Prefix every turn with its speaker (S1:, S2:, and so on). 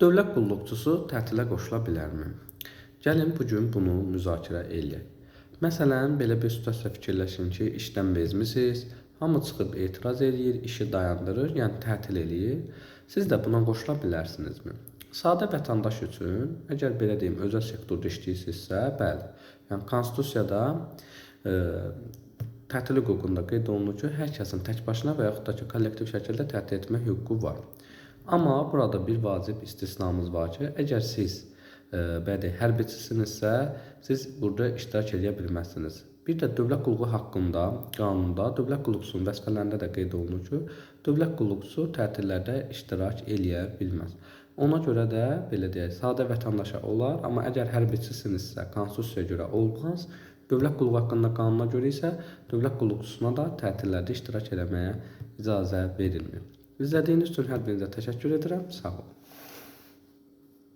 S1: Dövlət qulluqçusu tətilə qoşula bilərmi? Gəlin bu gün bunu müzakirə eləyək. Məsələn, belə bir situasiya fikirləşin ki, işdən bezmisiniz, hamı çıxıb etiraz eləyir, işi dayandırır, yəni tətil eləyir. Siz də buna qoşula bilərsinizmi? Sadə vətəndaş üçün, əgər belə deyim, özəl sektorda işləyirsinizsə, bəli. Yəni konstitusiyada tətil hüququnda qeyd olunur ki, hər kəsin tək başına və yaxud da ki, kollektiv şəkildə tətil etmə hüququ var. Amma burada bir vacib istisnamız var ki, əgər siz hərbiçisinizsə, siz burada iştirak edə bilməzsiniz. Bir də dövlət qulluğu haqqında qanunda dövlət qulluqçusunun vəzifələrində də qeyd olunur ki, dövlət qulluqçusu tətillərdə iştirak edə bilməz. Ona görə də belə deyək, sadə vətəndaşa olar, amma əgər hərbiçisinizsə, konstitusiyaya görə olmaz. Dövlət qulluğu haqqında qanuna görə isə dövlət qulluqçusuna da tətillərdə iştirak etməyə icazə verilmir. İzlədiyiniz üçün hər birinizə təşəkkür edirəm. Sağ olun.